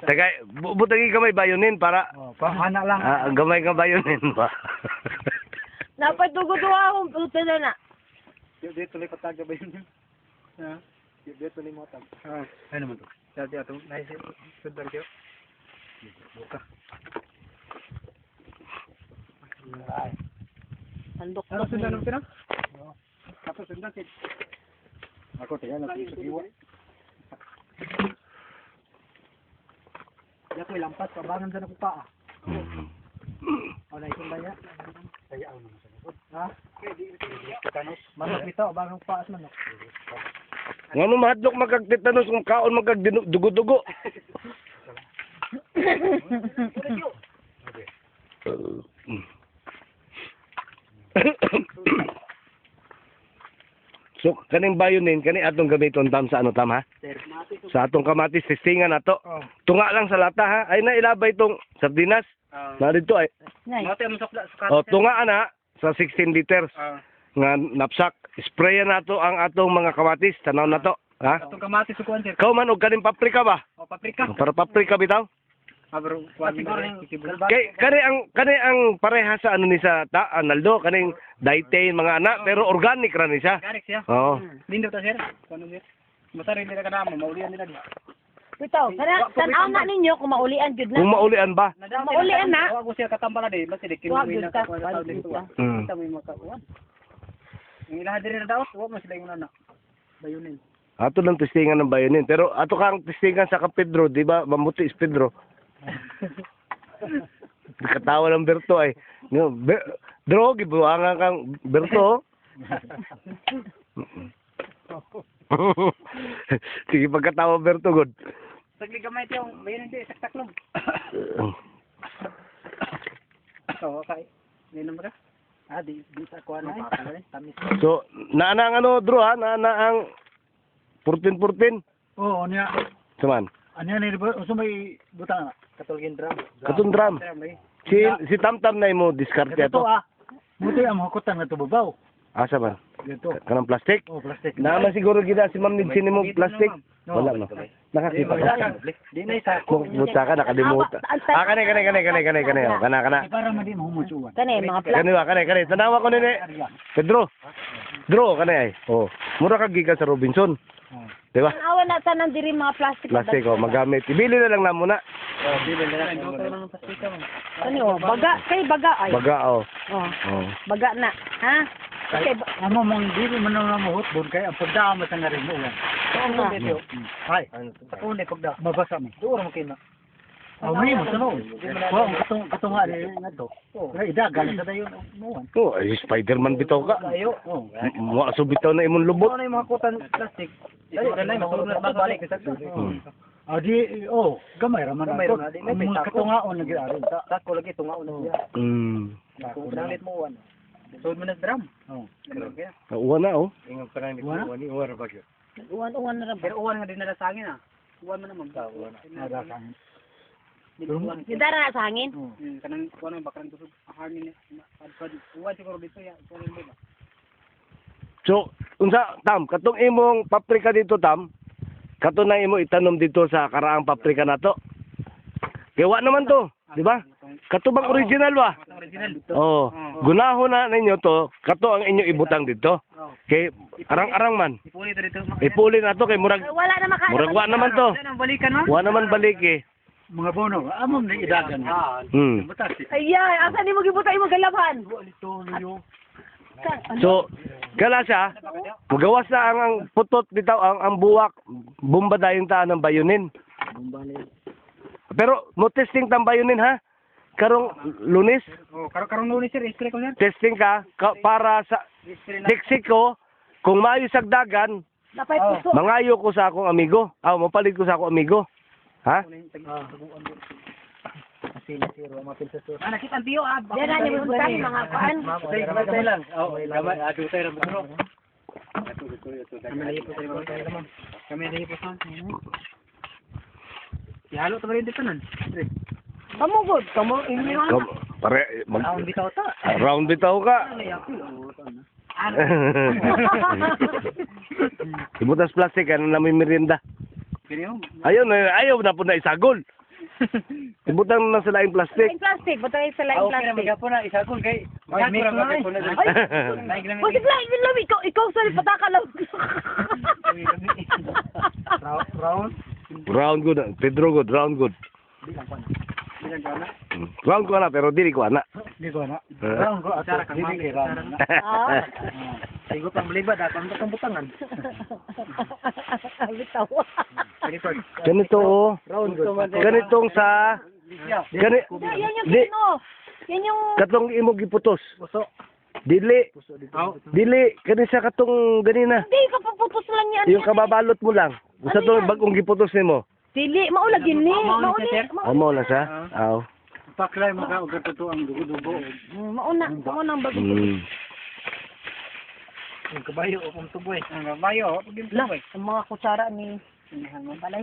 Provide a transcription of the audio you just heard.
Tagay, butagi gamay bayonin para Anak lang. gamay nga bayonin ba. Napatugo-tuwa akong puto na na. Dito tuloy patag ba yun? Ha? Dito tuloy mo tag. Ano naman to? Dati ato, nice. Sudar kayo. Buka. Handok Ano to. sudar ng pina? Tapos sudar kit. Ako tayo na sa giwa. Ya ko lampas pabangan sa nakupa. Wala itong daya. Daya ako naman sa likod. Ha? Manok ito, bagong paas manok. Ngano mahadlok magagtitanos kung kaon magagdugo-dugo. So, kaning bayonin, kani atong gamiton tam sa ano tam ha? Sa atong kamatis, testingan nato. Tunga lang sa lata ha. Ay na ilabay tong sardinas. Na dito ay. Nay. Mati ang sukat. O, tunga ana sa 16 liters. Nga napsak. Sprayan nato ang atong mga kamatis. Tanaw na to. Ha? Atong kamatis sukuan sir. Kau man og kaning paprika ba? O paprika. Para paprika bitaw. Abro kuan siguro ning Kani ang pareha sa ano ni sa Naldo kaning dietane mga anak pero organic ra ni siya. Garik siya. Oo. Lindo ta sir. Kuno sir. Masari nila kana mo maulian nila di. Bitaw, tanaw na ninyo kung maulian jud na. Kung maulian ba? Maulian na. Wa ko siya katambala di, basta di Wag kinuwi jud na ka. kuan sa dito. Mm. Kita mo makakuan. Ang ilaha diri na daot, wa mo sila yung anak. Bayunin. Ato lang testingan ng bayonin. Pero ato kang testingan sa Pedro, di ba? Mamuti is Pedro. Katawa ng Berto ay. No, Dro, gibuangan kang Berto. Sige, pagkatawa Berto, good. Sagli gamay tiyo, bayunin tiyo saktaklog. So, okay. Ninom ka? Di sa kuan na tamis. So, naana ang ano, Dro, ha? Naana ang 14-14. Oo, niya. Saman? Ano yan, uso may butang katulgin drum. Katong drum. Si Tamtam na mo diskarte Ito ato. Buti ang makutan na ito babaw. Asa man? Ito. Kanang plastic? Oh, plastic. Naman siguro gina si Ma'am Nidsin mo plastic. Wala no. Nakakita ka. Di na isa ko. Mutsa ka nakalimutan. Kani. Kana. Para madi mo humusuan. Kani mga plastic. Kani. Tanawa ko nini. Pedro. Dro kani ay. Oh. Mura ka giga sa Robinson. Di ba? Tanawa na tanan diri mga plastic. Plastic oh, magamit. Ibili na lang namo na. Kani oh, baga kay baga ay. Baga oh. Oh, Oh. baga na. Ha? Okay, Amo mong dili man na mahuot bon kay ang pagdama sa nga rin mo. oo nga. Ay, ako ni pagda. Mabasa mi. Duwa mo kay na. May mo tuno. Wa ang katunga ni ngadto. Kay dagan sa dayon mo. Oh, ay Spider-Man bitaw ka. Ayo. Oh. Mo aso bitaw na imong lubot. Ano yung mga kutan plastic? Ay, na masulog na balik sa gamay ra man ako. Ang mga katungaon lagi aron. Tako lagi tungaon na siya. Kung dalit mo wan. Sud man drum. Oh. Uwan na oh. Ingon pa ni uwan ba gyud. Uwan na ra ba? Pero uwan nga din na sa hangin ah. Uwan man naman. Uwan na sa hangin. Gidara na sa hangin. Kanang kuno ba kanang tusog hangin ni. Uwan siguro dito ya. Kuno ba? So, unsa Tam, katong imong paprika dito Tam, kato na imo itanom dito sa karaang paprika nato. Gawa naman to, di ba? Kato bang original ba? Original. Oh, gunahon na ninyo to, kato ang inyo ibutang dito. Kay arang-arang man. Ipuli dito. Ipuli na to kay murag Wala na maka. wa naman to. Ano balikan mo? Wa naman balik eh. Mga bono, amom na idagan. Butas. Ay, asa ni mo gibuta imo galaban? So, kala siya, magawas na ang putot bitaw ang buwak, bomba dayon ta ng bayunin. Pero mo testing tang bayunin ha. Karong Lunes, Oh, karong lunes sir, spray ko sir. testing ka para sa Mexico kung maayo sagdagan, Napay puso. mangayo ko sa akong amigo. Mapalit ko sa akong amigo. Ha? Nakita ang tiyo ah. Yan na ni mo buta mga kuan. Matay lang. Oh, gamay adutay ra bro. Kami na hipo sa. Ihalo ta rin dito nan. Kamo gud, kamo inyo. Pare, Aon bitaw ta. round bitaw ka. Ibutas plastic ano na may merienda. Kiniyo. Ayaw na po na isagol. Ibutang na sa laing plastic. Laing plastic, butang sa laing Okay na plastic. magapo na isagol kay. Ay, mix na eh. Ay, Kasi laing din lang, ikaw sa pataka lang. Round. Round good. Pedro good. Round good. Bilang ko na. Round ko na pero dili ko ana. Di ko na. Round ko at hindi kay round na. Ah. Sigo pang balibad ako ang butangan. Bitaw. Ganito oh. Round good. Ganitong sa gani Yan yung Di. ano. Yan yung katong imo giputos. Puso. Dili. Puso dito. Dili kani sa katong ganina. hindi kapaputos lang yan. Yung kababalot mo lang. Usa to bagong giputos nimo. Dili, maulag yun ni. Amo na sa. Aw. Paklay mo ka og katuto ang dugo-dugo. Mauna ang bago. Ang kabayo o kung tuboy. Ang kabayo o kung Lah, ang mga kutsara ni balay.